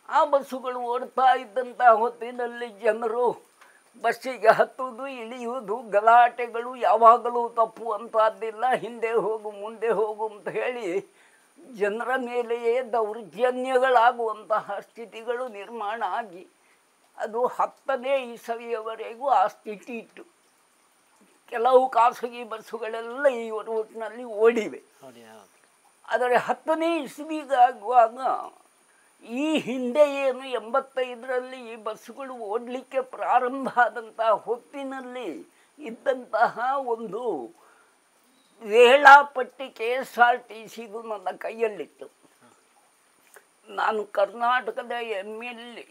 ಆ ಬಸ್ಸುಗಳು ಓಡ್ತಾ ಇದ್ದಂಥ ಹೊತ್ತಿನಲ್ಲಿ ಜನರು ಬಸ್ಸಿಗೆ ಹತ್ತುವುದು ಇಳಿಯುವುದು ಗಲಾಟೆಗಳು ಯಾವಾಗಲೂ ತಪ್ಪುವಂಥದ್ದಿಲ್ಲ, ಹಿಂದೆ ಹೋಗು ಮುಂದೆ ಹೋಗು ಅಂತ ಹೇಳಿ ಜನರ ಮೇಲೆಯೇ ದೌರ್ಜನ್ಯಗಳಾಗುವಂತಹ ಸ್ಥಿತಿಗಳು ನಿರ್ಮಾಣ ಆಗಿ ಅದು 10ನೇ ಇಸವಿಯವರೆಗೂ ಆ ಸ್ಥಿತಿ ಇತ್ತು. ಕೆಲವು ಖಾಸಗಿ ಬಸ್ಸುಗಳೆಲ್ಲ ಈ ರೂಟ್ನಲ್ಲಿ ಓಡಿವೆ. ಆದರೆ 10ನೇ ಇಸವಿಗಾಗುವಾಗ ಈ ಹಿಂದೆ ಏನು 85ರಲ್ಲಿ ಈ ಬಸ್ಸುಗಳು ಓಡಲಿಕ್ಕೆ ಪ್ರಾರಂಭ ಆದಂತಹ ಹೊತ್ತಿನಲ್ಲಿ ಇದ್ದಂತಹ ಒಂದು ವೇಳಾಪಟ್ಟಿ KSRTCದು ನನ್ನ ಕೈಯಲ್ಲಿತ್ತು. ನಾನು ಕರ್ನಾಟಕದ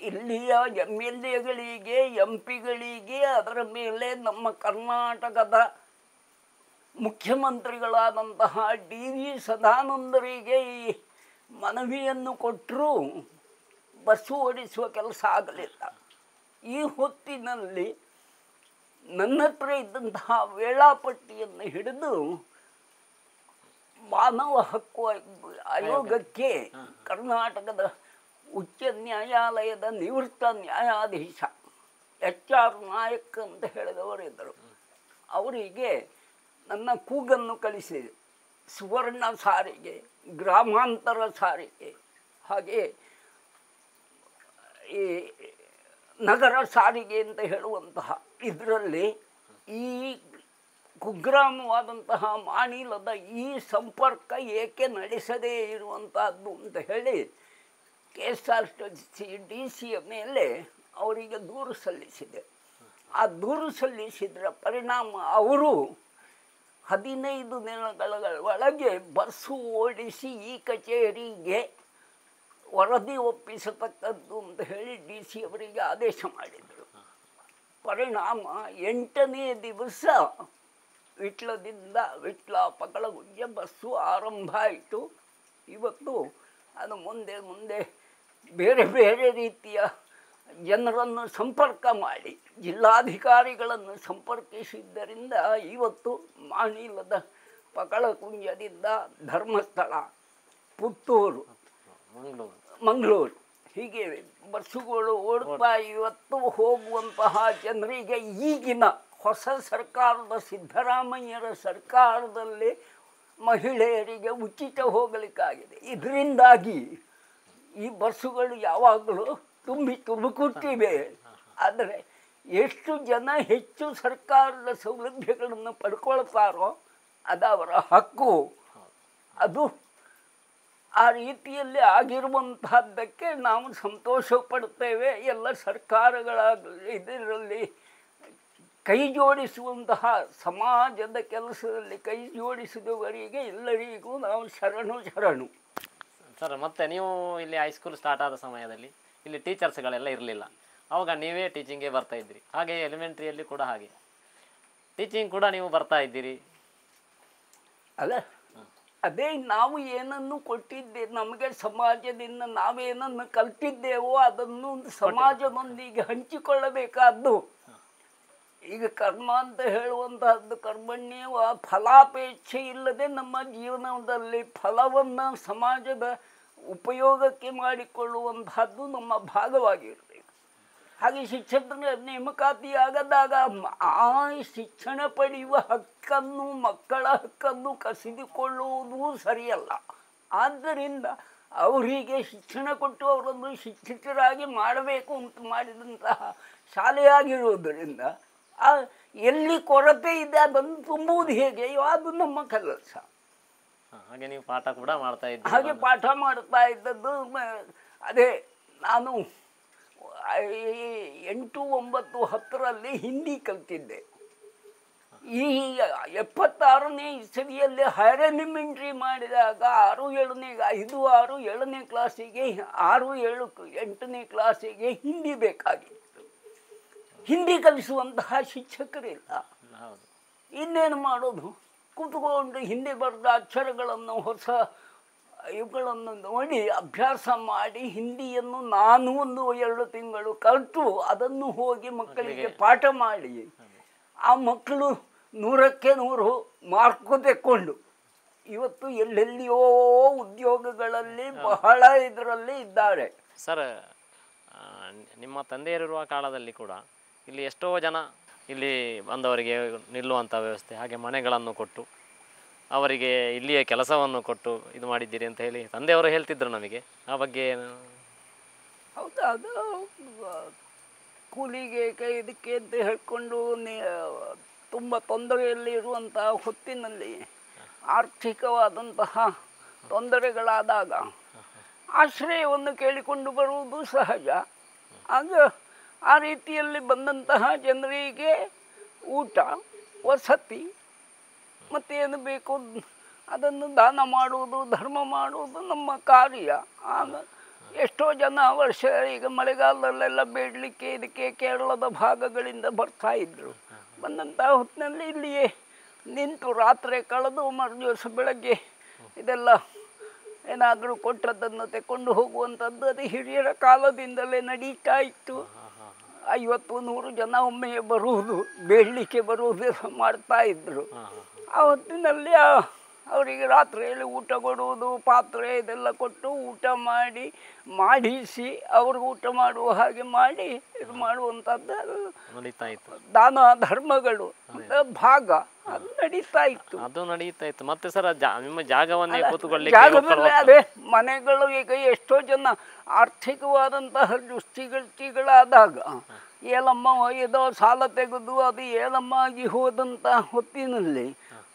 ಇಲ್ಲಿಯ MLAಗಳಿಗೆ MP ಗಳಿಗೆ ಅದರ ಮೇಲೆ ನಮ್ಮ ಕರ್ನಾಟಕದ ಮುಖ್ಯಮಂತ್ರಿಗಳಾದಂತಹ DV ಸದಾನಂದರಿಗೆ ಈ ಮನವಿಯನ್ನು ಕೊಟ್ಟರೂ ಬಸ್ಸು ಓಡಿಸುವ ಕೆಲಸ ಆಗಲಿಲ್ಲ. ಈ ಹೊತ್ತಿನಲ್ಲಿ ನನ್ನ ಹತ್ರ ಇದ್ದಂತಹ ವೇಳಾಪಟ್ಟಿಯನ್ನು ಹಿಡಿದು ಮಾನವ ಹಕ್ಕು ಆಯೋಗಕ್ಕೆ ಕರ್ನಾಟಕದ ಉಚ್ಚ ನ್ಯಾಯಾಲಯದ ನಿವೃತ್ತ ನ್ಯಾಯಾಧೀಶ HR ನಾಯಕ್ ಅಂತ ಹೇಳಿದವರಿದ್ದರು. ಅವರಿಗೆ ನನ್ನ ಕೂಗನ್ನು ಕಳಿಸಿದೆ. ಸುವರ್ಣ ಸಾರಿಗೆ, ಗ್ರಾಮಾಂತರ ಸಾರಿಗೆ, ಹಾಗೆ ಈ ನಗರ ಸಾರಿಗೆ ಅಂತ ಹೇಳುವಂತಹ ಇದರಲ್ಲಿ ಈ ಕುಗ್ರಾಮವಾದಂತಹ ಮಾಣಿಲದ ಈ ಸಂಪರ್ಕ ಏಕೆ ನಡೆಸದೇ ಇರುವಂತಹದ್ದು ಅಂತ ಹೇಳಿ KSRTC DC ಮೇಲೆ ಅವರಿಗೆ ದೂರು ಸಲ್ಲಿಸಿದೆ. ಆ ದೂರು ಸಲ್ಲಿಸಿದ್ರ ಪರಿಣಾಮ ಅವರು 15 ದಿನಗಳ ಒಳಗೆ ಬಸ್ಸು ಓಡಿಸಿ ಈ ಕಚೇರಿಗೆ ವರದಿ ಒಪ್ಪಿಸತಕ್ಕದ್ದು ಅಂತ ಹೇಳಿ DC ಅವರಿಗೆ ಆದೇಶ ಮಾಡಿದರು. ಪರಿಣಾಮ 8ನೇ ದಿವಸ ವಿಟ್ಲ ಪಗಳಗುಜ್ಜೆ ಬಸ್ಸು ಆರಂಭ ಆಯಿತು. ಇವತ್ತು ಅದು ಮುಂದೆ ಮುಂದೆ ಬೇರೆ ಬೇರೆ ರೀತಿಯ ಜನರನ್ನು ಸಂಪರ್ಕ ಮಾಡಿ ಜಿಲ್ಲಾಧಿಕಾರಿಗಳನ್ನು ಸಂಪರ್ಕಿಸಿದ್ದರಿಂದ ಇವತ್ತು ಮಾಣಿಲದ ಪಗಳಕುಂಜದಿಂದ ಧರ್ಮಸ್ಥಳ, ಪುತ್ತೂರು, ಮಂಗಳೂರು ಹೀಗೆ ಬಸ್ಸುಗಳು ಓಡ್ತಾ ಇವತ್ತು ಹೋಗುವಂತಹ ಜನರಿಗೆ ಈಗಿನ ಹೊಸ ಸರ್ಕಾರದ ಸಿದ್ದರಾಮಯ್ಯರ ಸರ್ಕಾರದಲ್ಲಿ ಮಹಿಳೆಯರಿಗೆ ಉಚಿತ ಹೋಗಲಿಕ್ಕಾಗಿದೆ. ಇದರಿಂದಾಗಿ ಈ ಬಸ್ಸುಗಳು ಯಾವಾಗಲೂ ತುಂಬಿ ತುಳುಕುತ್ತಿವೆ. ಆದರೆ ಎಷ್ಟು ಜನ ಹೆಚ್ಚು ಸರ್ಕಾರದ ಸೌಲಭ್ಯಗಳನ್ನು ಪಡ್ಕೊಳ್ತಾರೋ ಅದು ಅವರ ಹಕ್ಕು. ಅದು ಆ ರೀತಿಯಲ್ಲಿ ಆಗಿರುವಂತಹದ್ದಕ್ಕೆ ನಾವು ಸಂತೋಷ ಪಡ್ತೇವೆ. ಎಲ್ಲ ಸರ್ಕಾರಗಳ ಇದರಲ್ಲಿ ಕೈ ಜೋಡಿಸುವಂತಹ ಸಮಾಜದ ಕೆಲಸದಲ್ಲಿ ಕೈ ಜೋಡಿಸಿದವರಿಗೆ ಎಲ್ಲರಿಗೂ ನಾವು ಶರಣು.
ಸರ್, ಮತ್ತೆ ನೀವು ಇಲ್ಲಿ ಹೈಸ್ಕೂಲ್ ಸ್ಟಾರ್ಟ್ ಆದ ಸಮಯದಲ್ಲಿ ಇಲ್ಲಿ ಟೀಚರ್ಸ್ಗಳೆಲ್ಲ ಇರಲಿಲ್ಲ. ಆವಾಗ ನೀವೇ ಟೀಚಿಂಗ್ಗೆ ಬರ್ತಾ ಇದ್ದೀರಿ. ಹಾಗೆ ಎಲಿಮೆಂಟ್ರಿಯಲ್ಲಿ ಕೂಡ ಹಾಗೆ ಟೀಚಿಂಗ್ ಕೂಡ ನೀವು ಬರ್ತಾ ಇದ್ದೀರಿ
ಅಲ್ಲ. ಅದೇ ನಾವು ಏನನ್ನು ಕೊಟ್ಟಿದ್ದೆ, ನಮಗೆ ಸಮಾಜದಿಂದ ನಾವೇನನ್ನು ಕಲ್ತಿದ್ದೇವೋ ಅದನ್ನು ಸಮಾಜದೊಂದಿಗೆ ಹಂಚಿಕೊಳ್ಳಬೇಕಾದ್ದು. ಈಗ ಕರ್ಮ ಅಂತ ಹೇಳುವಂತಹದ್ದು ಕರ್ಮಣ್ಯವ ಫಲಾಪೇಕ್ಷೆ ಇಲ್ಲದೆ ನಮ್ಮ ಜೀವನದಲ್ಲಿ ಫಲವನ್ನು ಸಮಾಜದ ಉಪಯೋಗಕ್ಕೆ ಮಾಡಿಕೊಳ್ಳುವಂತಹದ್ದು ನಮ್ಮ ಭಾಗವಾಗಿರಬೇಕು. ಹಾಗೆ ಶಿಕ್ಷಕರ ನೇಮಕಾತಿಯಾಗದಾಗ ಆ ಶಿಕ್ಷಣ ಪಡೆಯುವ ಹಕ್ಕನ್ನು, ಮಕ್ಕಳ ಹಕ್ಕನ್ನು ಕಸಿದುಕೊಳ್ಳುವುದು ಸರಿಯಲ್ಲ. ಆದ್ದರಿಂದ ಅವರಿಗೆ ಶಿಕ್ಷಣ ಕೊಟ್ಟು ಅವರನ್ನು ಶಿಕ್ಷಕರಾಗಿ ಮಾಡಬೇಕು ಅಂತ ಮಾಡಿದಂತಹ ಶಾಲೆಯಾಗಿರುವುದರಿಂದ ಎಲ್ಲಿ ಕೊರತೆ ಇದೆ ಅದನ್ನು ತುಂಬುವುದು ಹೇಗೆ, ಅದು ನಮ್ಮ ಕೆಲಸ.
ಹಾಗೆ ನೀವು ಪಾಠ ಕೂಡ ಮಾಡ್ತಾ ಇದ್ದೀರಿ.
ಹಾಗೆ ಪಾಠ ಮಾಡ್ತಾ ಇದ್ದದ್ದು ಅದೇ ನಾನು 8, 9, 10ರಲ್ಲಿ ಹಿಂದಿ ಕಲ್ತಿದ್ದೆ. ಈ 76ನೇ ಇಸವಿಯಲ್ಲಿ ಹೈಯರ್ ಎಲಿಮೆಂಟ್ರಿ ಮಾಡಿದಾಗ 6, 7ನೇ ಕ್ಲಾಸಿಗೆ 6, 7, 8ನೇ ಕ್ಲಾಸಿಗೆ ಹಿಂದಿ ಬೇಕಾಗಿತ್ತು. ಹಿಂದಿ ಕಲಿಸುವಂತಹ ಶಿಕ್ಷಕರಿಲ್ಲ. ಇನ್ನೇನು ಮಾಡೋದು, ಕೂತ್ಕೊಂಡು ಹಿಂದಿ ಬರೆದ ಅಕ್ಷರಗಳನ್ನು ಹೊಸ ಇವುಗಳನ್ನು ನೋಡಿ ಅಭ್ಯಾಸ ಮಾಡಿ ಹಿಂದಿಯನ್ನು ನಾನು 1-2 ತಿಂಗಳು ಕಲಿತು ಅದನ್ನು ಹೋಗಿ ಮಕ್ಕಳಿಗೆ ಪಾಠ ಮಾಡಿ ಆ ಮಕ್ಕಳು 100ಕ್ಕೆ 100 ಮಾರ್ಕು ತೆಕ್ಕೊಂಡು ಇವತ್ತು ಎಲ್ಲೆಲ್ಲಿಯೋ ಉದ್ಯೋಗಗಳಲ್ಲಿ ಬಹಳ ಇದರಲ್ಲಿ ಇದ್ದಾರೆ.
ಸರ್, ನಿಮ್ಮ ತಂದೆಯರಿರುವ ಕಾಲದಲ್ಲಿ ಕೂಡ ಇಲ್ಲಿ ಎಷ್ಟೋ ಜನ ಇಲ್ಲಿ ಬಂದವರಿಗೆ ನಿಲ್ಲುವಂಥ ವ್ಯವಸ್ಥೆ, ಹಾಗೆ ಮನೆಗಳನ್ನು ಕೊಟ್ಟು ಅವರಿಗೆ ಇಲ್ಲಿಯೇ ಕೆಲಸವನ್ನು ಕೊಟ್ಟು ಇದು ಮಾಡಿದ್ದೀರಿ ಅಂತ ಹೇಳಿ ತಂದೆಯವರು ಹೇಳ್ತಿದ್ರು ನಮಗೆ. ಆ ಬಗ್ಗೆ
ಹೌದಾ? ಅದು ಕೂಲಿಗೆ ಇದಕ್ಕೆ ಅಂತ ಹೇಳ್ಕೊಂಡು ತುಂಬ ತೊಂದರೆಯಲ್ಲಿ ಇರುವಂತಹ ಹೊತ್ತಿನಲ್ಲಿ ಆರ್ಥಿಕವಾದಂತಹ ತೊಂದರೆಗಳಾದಾಗ ಆಶ್ರಯವನ್ನು ಕೇಳಿಕೊಂಡು ಬರುವುದು ಸಹಜ. ಆಗ ಆ ರೀತಿಯಲ್ಲಿ ಬಂದಂತಹ ಜನರಿಗೆ ಊಟ, ವಸತಿ ಮತ್ತೇನು ಬೇಕು ಅದನ್ನು ದಾನ ಮಾಡುವುದು, ಧರ್ಮ ಮಾಡುವುದು ನಮ್ಮ ಕಾರ್ಯ. ಆಗ ಎಷ್ಟೋ ಜನ ವರ್ಷ ಈಗ ಮಳೆಗಾಲದಲ್ಲೆಲ್ಲ ಬೇಡಲಿಕ್ಕೆ ಇದಕ್ಕೆ ಕೇರಳದ ಭಾಗಗಳಿಂದ ಬರ್ತಾ ಇದ್ದರು. ಬಂದಂಥ ಹೊತ್ತಿನಲ್ಲಿ ಇಲ್ಲಿಯೇ ನಿಂತು ರಾತ್ರಿ ಕಳೆದು ಮರುದಿವಸ ಬೆಳಗ್ಗೆ ಇದೆಲ್ಲ ಏನಾದರೂ ಕೊಟ್ಟದ್ದನ್ನು ತೆಕ್ಕೊಂಡು ಹೋಗುವಂಥದ್ದು ಅದು ಹಿರಿಯರ ಕಾಲದಿಂದಲೇ ನಡೀತಾ ಇತ್ತು. 50-100 ಜನ ಒಮ್ಮೆ ಬರುವುದು, ಬೇಡಲಿಕ್ಕೆ ಬರುವುದು ಮಾಡ್ತಾ ಇದ್ದರು. ಆ ಹೊತ್ತಿನಲ್ಲಿ ಅವರಿಗೆ ರಾತ್ರಿಯಲ್ಲಿ ಊಟ ಕೊಡುವುದು, ಪಾತ್ರೆ ಇದೆಲ್ಲ ಕೊಟ್ಟು ಊಟ ಮಾಡಿಸಿ ಅವ್ರಿಗೆ ಊಟ ಮಾಡುವ ಹಾಗೆ ಮಾಡಿ ಇದು ಮಾಡುವಂಥದ್ದು
ನಡೀತಾ ಇತ್ತು.
ದಾನ ಧರ್ಮಗಳು ಭಾಗ ಅದು ನಡೀತಾ ಇತ್ತು.
ಮತ್ತೆ ಸರ್, ನಿಮ್ಮ ಜಾಗವನ್ನೇ
ಜಾಗದಲ್ಲಿ ಅದೇ ಮನೆಗಳು ಈಗ ಎಷ್ಟೋ ಜನ ಆರ್ಥಿಕವಾದಂತಹ ದೃಷ್ಟಿಗಳಾದಾಗ ಏಲಮ್ಮ ಏದೋ ಸಾಲ ತೆಗೆದು ಅದು ಏಲಮ್ಮ ಆಗಿ ಹೋದಂಥ ಹೊತ್ತಿನಲ್ಲಿ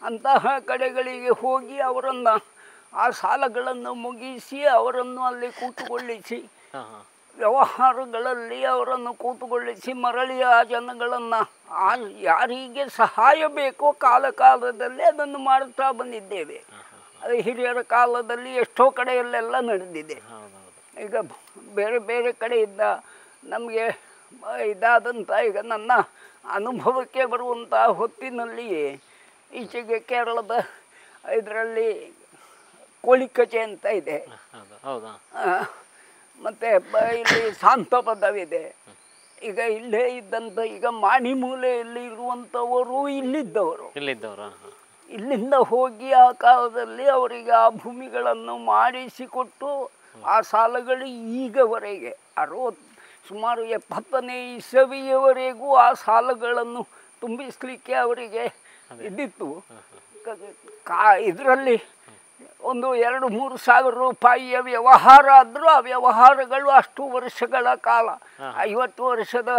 ಅಂತಹ ಕಡೆಗಳಿಗೆ ಹೋಗಿ ಅವರನ್ನು ಆ ಸಾಲಗಳನ್ನು ಮುಗಿಸಿ ಅವರನ್ನು ಅಲ್ಲಿ ಕೂತುಕೊಳ್ಳಿಸಿ ವ್ಯವಹಾರಗಳಲ್ಲಿ ಅವರನ್ನು ಕೂತುಕೊಳ್ಳಿಸಿ ಮರಳಿ ಆ ಜನಗಳನ್ನು ಯಾರಿಗೆ ಸಹಾಯ ಬೇಕೋ ಕಾಲದಲ್ಲಿ ಅದನ್ನು ಮಾಡುತ್ತಾ ಬಂದಿದ್ದೇವೆ. ಅದು ಹಿರಿಯರ ಕಾಲದಲ್ಲಿ ಎಷ್ಟೋ ಕಡೆಯಲ್ಲೆಲ್ಲ ನಡೆದಿದೆ. ಈಗ ಬೇರೆ ಬೇರೆ ಕಡೆಯಿಂದ ನಮಗೆ ಇದಾದಂಥ ಈಗ ನನ್ನ ಅನುಭವಕ್ಕೆ ಬರುವಂಥ ಹೊತ್ತಿನಲ್ಲಿಯೇ ಈಚೆಗೆ ಕೇರಳದ ಇದರಲ್ಲಿ ಕೋಳಿಕಚೆ ಅಂತ ಇದೆ, ಮತ್ತು ಇಲ್ಲಿ ಶಾಂತಪದವಿದೆ. ಈಗ ಇಲ್ಲೇ ಇದ್ದಂಥ ಈಗ ಮಾಣಿಮೂಲೆಯಲ್ಲಿ ಇರುವಂಥವರು ಇಲ್ಲಿಂದ ಹೋಗಿ ಆ ಕಾಲದಲ್ಲಿ ಅವರಿಗೆ ಆ ಭೂಮಿಗಳನ್ನು ಮಾಡಿಸಿಕೊಟ್ಟು ಆ ಸಾಲಗಳು ಈಗವರೆಗೆ ಸುಮಾರು 70ನೇ ಇಸವಿಯವರೆಗೂ ಆ ಸಾಲಗಳನ್ನು ತುಂಬಿಸಲಿಕ್ಕೆ ಅವರಿಗೆ ಇದ್ದಿತ್ತು. ಇದರಲ್ಲಿ 1-2-3 ಸಾವಿರ ರೂಪಾಯಿಯ ವ್ಯವಹಾರ ಆದರೂ ಆ ವ್ಯವಹಾರಗಳು ಅಷ್ಟು ವರ್ಷಗಳ ಕಾಲ 50 ವರ್ಷದ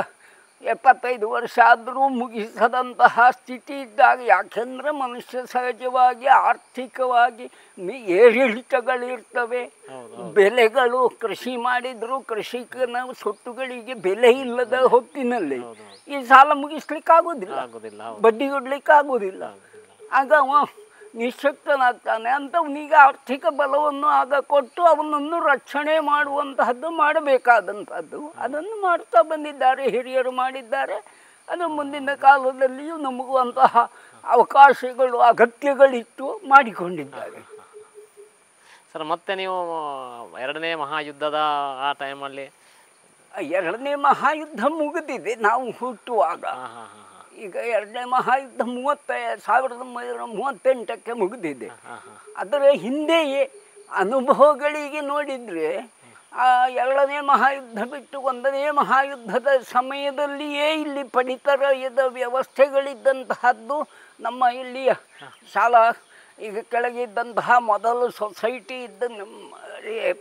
75 ವರ್ಷ ಆದರೂ ಮುಗಿಸದಂತಹ ಸ್ಥಿತಿ ಇದ್ದಾಗ, ಯಾಕೆಂದರೆ ಮನುಷ್ಯ ಸಹಜವಾಗಿ ಆರ್ಥಿಕವಾಗಿ ಏರಿಳಿತಗಳಿರ್ತವೆ, ಬೆಲೆಗಳು ಕೃಷಿ ಮಾಡಿದರೂ ಕೃಷಿಕನ ಸೊತ್ತುಗಳಿಗೆ ಬೆಲೆ ಇಲ್ಲದ ಹೊತ್ತಿನಲ್ಲಿ ಈ ಸಾಲ ಮುಗಿಸ್ಲಿಕ್ಕಾಗೋದಿಲ್ಲ, ಬಡ್ಡಿ ಕೊಡ್ಲಿಕ್ಕಾಗೋದಿಲ್ಲ. ಆಗ ಅವ ನಿಶಕ್ತನಾಗ್ತಾನೆ. ಅಂಥವನಿಗೆ ಆರ್ಥಿಕ ಬಲವನ್ನು ಆಗ ಕೊಟ್ಟು ಅವನನ್ನು ರಕ್ಷಣೆ ಮಾಡುವಂತಹದ್ದು ಮಾಡಬೇಕಾದಂಥದ್ದು. ಅದನ್ನು ಮಾಡ್ತಾ ಬಂದಿದ್ದಾರೆ, ಹಿರಿಯರು ಮಾಡಿದ್ದಾರೆ. ಅದು ಮುಂದಿನ ಕಾಲದಲ್ಲಿಯೂ ನಮಗೂ ಅಂತಹ ಅವಕಾಶಗಳು ಅಗತ್ಯಗಳಿತ್ತು, ಮಾಡಿಕೊಂಡಿದ್ದಾರೆ.
ಸರ್, ಮತ್ತೆ ನೀವು ಎರಡನೇ ಮಹಾಯುದ್ಧದ ಆ ಟೈಮಲ್ಲಿ,
ಎರಡನೇ ಮಹಾಯುದ್ಧ ಮುಗಿದಿದೆ ನಾವು ಹುಟ್ಟುವಾಗ. ಈಗ ಎರಡನೇ ಮಹಾಯುದ್ಧ 1938ಕ್ಕೆ ಮುಗಿದಿದೆ. ಅದರ ಹಿಂದೆಯೇ ಅನುಭವಗಳಿಗೆ ನೋಡಿದರೆ ಆ ಎರಡನೇ ಮಹಾಯುದ್ಧ ಬಿಟ್ಟು ಒಂದನೇ ಮಹಾಯುದ್ಧದ ಸಮಯದಲ್ಲಿಯೇ ಇಲ್ಲಿ ಪಡಿತರದ ವ್ಯವಸ್ಥೆಗಳಿದ್ದಂತಹದ್ದು. ನಮ್ಮ ಇಲ್ಲಿಯ ಶಾಲಾ ಈಗ ಕೆಳಗಿದ್ದಂತಹ ಮೊದಲು ಸೊಸೈಟಿ ಇದ್ದ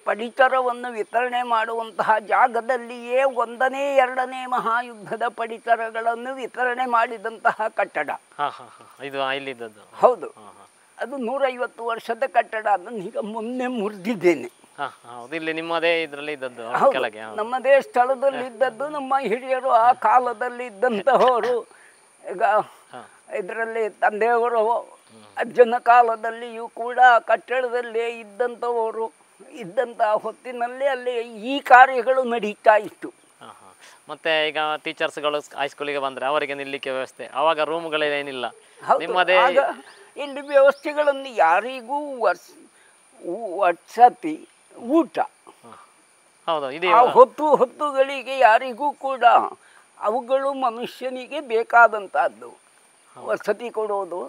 ಪಡಿತರವನ್ನು ವಿತರಣೆ ಮಾಡುವಂತಹ ಜಾಗದಲ್ಲಿಯೇ ಒಂದನೇ ಎರಡನೇ ಮಹಾಯುದ್ಧದ ಪಡಿತರಗಳನ್ನು ವಿತರಣೆ ಮಾಡಿದಂತಹ ಕಟ್ಟಡ. ಹೌದು, ಅದು 150 ವರ್ಷದ ಕಟ್ಟಡ. ಅದನ್ನು ಈಗ ಮೊನ್ನೆ ಮುರಿದಿದ್ದೇನೆ. ನಮ್ಮದೇ ಸ್ಥಳದಲ್ಲಿ ಇದ್ದದ್ದು. ನಮ್ಮ ಹಿರಿಯರು ಆ ಕಾಲದಲ್ಲಿ ಇದ್ದಂತಹವರು. ಈಗ ಇದರಲ್ಲಿ ತಂದೆಯವರು ಅಜ್ಜನ ಕಾಲದಲ್ಲಿಯೂ ಕೂಡ ಕಟ್ಟಡದಲ್ಲೇ ಇದ್ದಂಥವರು ಇದ್ದಂತಹ ಹೊತ್ತಿನಲ್ಲಿ ಅಲ್ಲಿ ಈ ಕಾರ್ಯಗಳು ನಡೀತಾ ಇತ್ತು.
ಮತ್ತೆ ಈಗ ಟೀಚರ್ಸ್ಗಳು ಹೈಸ್ಕೂಲಿಗೆ ಬಂದರೆ ಅವರಿಗೆ ನಿಲ್ಲಿಕ್ಕೆ ವ್ಯವಸ್ಥೆ, ಆವಾಗ ರೂಮ್ಗಳೇನಿಲ್ಲ.
ಆಗ ಇಲ್ಲಿ ವ್ಯವಸ್ಥೆಗಳನ್ನು ಯಾರಿಗೂ ವಸತಿ, ಊಟ, ಹೊತ್ತುಗಳಿಗೆ ಯಾರಿಗೂ ಕೂಡ ಅವುಗಳು ಮನುಷ್ಯನಿಗೆ ಬೇಕಾದಂತಹದ್ದು. ವಸತಿ ಕೊಡೋದು,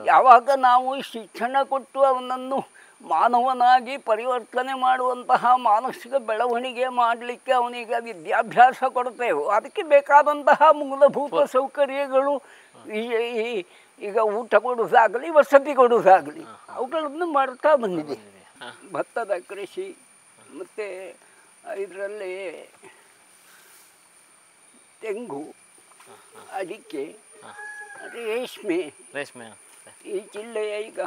ಯಾವಾಗ ನಾವು ಶಿಕ್ಷಣ ಕೊಟ್ಟು ಅವನನ್ನು ಮಾನವನಾಗಿ ಪರಿವರ್ತನೆ ಮಾಡುವಂತಹ ಮಾನಸಿಕ ಬೆಳವಣಿಗೆ ಮಾಡಲಿಕ್ಕೆ ಅವನಿಗೆ ವಿದ್ಯಾಭ್ಯಾಸ ಕೊಡ್ತೇವೆ, ಅದಕ್ಕೆ ಬೇಕಾದಂತಹ ಮೂಲಭೂತ ಸೌಕರ್ಯಗಳು, ಈಗ ಊಟ ಕೊಡೋದಾಗಲಿ ವಸತಿ ಕೊಡೋದಾಗಲಿ ಅವುಗಳನ್ನು ಮಾಡ್ತಾ ಬಂದಿದೆ. ಭತ್ತದ ಕೃಷಿ, ಮತ್ತು ಇದರಲ್ಲಿ ತೆಂಗು, ಅಡಿಕೆ, ರೇಷ್ಮೆ. ಈ ಜಿಲ್ಲೆಯ ಈಗ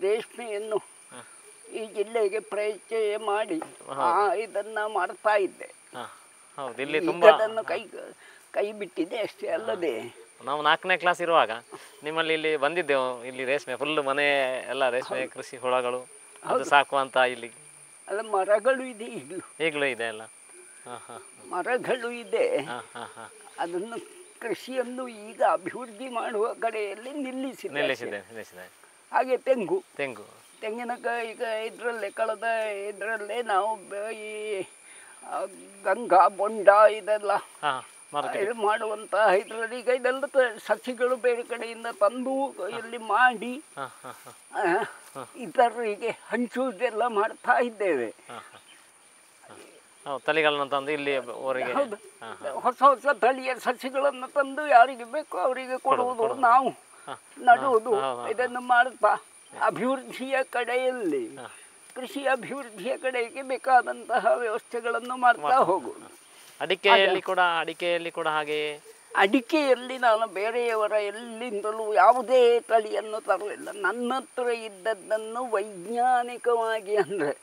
ರೇಷ್ಮೆಯನ್ನು ಈ ಜಿಲ್ಲೆಗೆ ಪರಿಚಯ ಮಾಡಿ ಇದನ್ನ ಮಾಡ್ತಾ ಇದ್ದೆ. ಅದನ್ನು ಕೈ ಬಿಟ್ಟಿದೆ ಅಷ್ಟೇ ಅಲ್ಲದೆ.
ನಾವು 4ನೇ ಕ್ಲಾಸ್ ಇರುವಾಗ ನಿಮ್ಮಲ್ಲಿ ಇಲ್ಲಿ ಬಂದಿದ್ದೆವು. ಇಲ್ಲಿ ರೇಷ್ಮೆ ಫುಲ್ ಮನೆ ಎಲ್ಲ ರೇಷ್ಮೆ ಕೃಷಿ ಹುಳಗಳು ಅದು ಸಾಕುವಂತ. ಇಲ್ಲಿ
ಅಲ್ಲ, ಮರಗಳು ಇದೆ,
ಈಗಲೂ ಇದೆ ಅಲ್ಲ,
ಮರಗಳು ಇದೆ. ಅದನ್ನು ಕೃಷಿಯನ್ನು ಈಗ ಅಭಿವೃದ್ಧಿ ಮಾಡುವ ಕಡೆಯಲ್ಲಿ ನಿಲ್ಲಿಸಿದೆ. ಹಾಗೆ ತೆಂಗಿನಕಾಯಿ ಈಗ ಇದರಲ್ಲೇ ಕಳೆದ ಇದರಲ್ಲೇ ನಾವು ಈ ಗಂಗಾ ಬೊಂಡ ಇದೆಲ್ಲ ಇದು ಮಾಡುವಂತಹ ಇದರಲ್ಲಿ ಈಗ ಇದೆಲ್ಲ ಸಸಿಗಳು ಬೇರೆ ಕಡೆಯಿಂದ ತಂದು ಇಲ್ಲಿ ಮಾಡಿ ಇತರರಿಗೆ ಹಂಚುವುದೆಲ್ಲ ಮಾಡ್ತಾ ಇದ್ದೇವೆ.
ತಳಿಗಳನ್ನು ತಂದು ಇಲ್ಲಿ
ಹೊಸ ಹೊಸ ತಳಿಯ ಸಸಿಗಳನ್ನು ತಂದು ಯಾರಿಗೆ ಬೇಕೋ ಅವರಿಗೆ ಕೊಡುವುದು, ನಾವು ನಡುವುದು, ಇದನ್ನು ಮಾಡ್ತಾ ಅಭಿವೃದ್ಧಿಯ ಕಡೆಯಲ್ಲಿ ಕೃಷಿ ಅಭಿವೃದ್ಧಿಯ ಕಡೆಗೆ ಬೇಕಾದಂತಹ ವ್ಯವಸ್ಥೆಗಳನ್ನು ಮಾಡ್ತಾ ಹೋಗುವುದು.
ಅಡಿಕೆಯಲ್ಲಿ ಕೂಡ ಹಾಗೆ.
ಅಡಿಕೆಯಲ್ಲಿ ನಾನು ಬೇರೆಯವರ ಎಲ್ಲಿಂದಲೂ ಯಾವುದೇ ತಳಿಯನ್ನು ತರಲಿಲ್ಲ. ನನ್ನ ಹತ್ರ ಇದ್ದದ್ದನ್ನು ವೈಜ್ಞಾನಿಕವಾಗಿ ಅಂದರೆ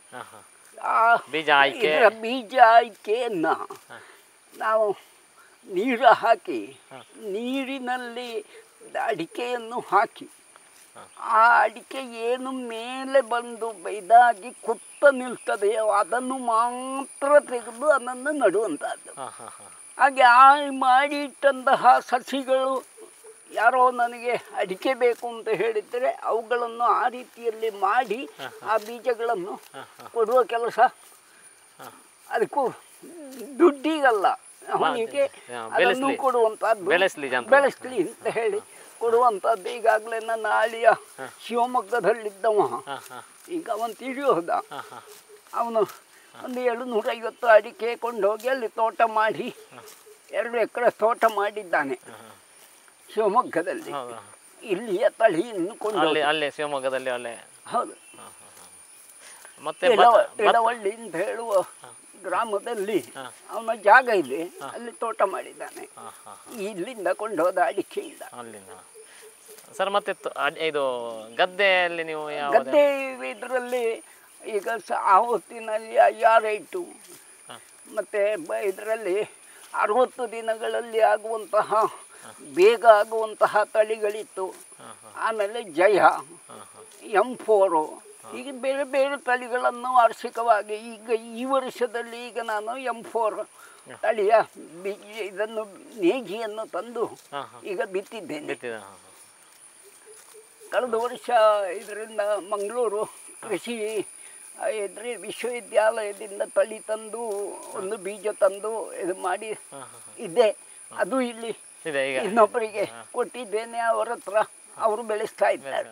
ಬೀಜ ಆಯ್ಕೆಯನ್ನು ನಾವು ನೀರು ಹಾಕಿ ನೀರಿನಲ್ಲಿ ಅಡಿಕೆಯನ್ನು ಹಾಕಿ ಆ ಅಡಿಕೆ ಏನು ಮೇಲೆ ಬಂದು ಇದಾಗಿ ಕುತ್ತ ನಿಲ್ತದೆಯೋ ಅದನ್ನು ಮಾತ್ರ ತೆಗೆದು ಅದನ್ನು ನಡುವಂಥದ್ದು. ಹಾಗೆ ಮಾಡಿ ಇಟ್ಟಂತಹ ಸಸಿಗಳು ಯಾರೋ ನನಗೆ ಅಡಿಕೆ ಬೇಕು ಅಂತ ಹೇಳಿದರೆ ಅವುಗಳನ್ನು ಆ ರೀತಿಯಲ್ಲಿ ಮಾಡಿ ಆ ಬೀಜಗಳನ್ನು ಕೊಡುವ ಕೆಲಸ. ಅದಕ್ಕೂ ದುಡ್ಡಿಗಲ್ಲ, ಅವನಿಗೆ ಅದನ್ನು ಕೊಡುವಂಥದ್ದು, ಬೆಳೆಸಲಿ ಅಂತ ಹೇಳಿ ಕೊಡುವಂಥದ್ದು. ಈಗಾಗಲೇ ನನ್ನ ಆಳಿಯ ಶಿವಮೊಗ್ಗದಲ್ಲಿದ್ದವ, ಈಗ ಅವನು ತಿಳಿಯೋದ, ಅವನು ಒಂದು 750 ಅಡಿಕೆ ಕೊಂಡೋಗಿ ಅಲ್ಲಿ ತೋಟ ಮಾಡಿ 2 ಎಕರೆ ತೋಟ ಮಾಡಿದ್ದಾನೆ ಶಿವಮೊಗ್ಗದಲ್ಲಿ. ಇಲ್ಲಿಯ ತಳಿಯನ್ನು ಕೊಂಡು
ಶಿವಮೊಗ್ಗದಲ್ಲಿ
ಹೌದು.
ಮತ್ತೆ
ಇಳವಳ್ಳಿ ಅಂತ ಹೇಳುವ ಗ್ರಾಮದಲ್ಲಿ ಅವನ ಜಾಗ ಇದೆ, ಅಲ್ಲಿ ತೋಟ ಮಾಡಿದ್ದಾನೆ. ಇಲ್ಲಿಂದ ಕೊಂಡೋದ ಅಡಿಕೆಯಿಂದ.
ಅಲ್ಲಿಂದ ಸರ್. ಮತ್ತೆ ಇದು ಗದ್ದೆಯಲ್ಲಿ ನೀವು
ಗದ್ದೆ ಇದರಲ್ಲಿ ಈಗ ಆ ಹೊತ್ತಿನಲ್ಲಿ IR8 ಮತ್ತು ಇದರಲ್ಲಿ 60 ದಿನಗಳಲ್ಲಿ ಆಗುವಂತಹ ಬೇಗ ಆಗುವಂತಹ ತಳಿಗಳಿತ್ತು. ಆಮೇಲೆ ಜಯ, M4 ಹೀಗೆ ಬೇರೆ ಬೇರೆ ತಳಿಗಳನ್ನು ವಾರ್ಷಿಕವಾಗಿ ಈಗ ಈ ವರ್ಷದಲ್ಲಿ ಈಗ ನಾನು M4 ತಳಿಯ ಇದನ್ನು ನೇಗಿಯನ್ನು ತಂದು ಈಗ ಬಿತ್ತಿದ್ದೇನೆ. ಕಳೆದ ವರ್ಷ ಇದರಿಂದ ಮಂಗಳೂರು ಕೃಷಿ ವಿಶ್ವವಿದ್ಯಾಲಯದಿಂದ ತಳಿ ತಂದು ಒಂದು ಬೀಜ ತಂದು ಇದು ಮಾಡಿ ಇದೆ. ಅದು ಇಲ್ಲಿ ಇನ್ನೊಬ್ಬರಿಗೆ ಕೊಟ್ಟಿದ್ದೇನೆ, ಅವರ ಹತ್ರ ಅವರು ಬೆಳೆಸ್ತಾ ಇದ್ದಾರೆ.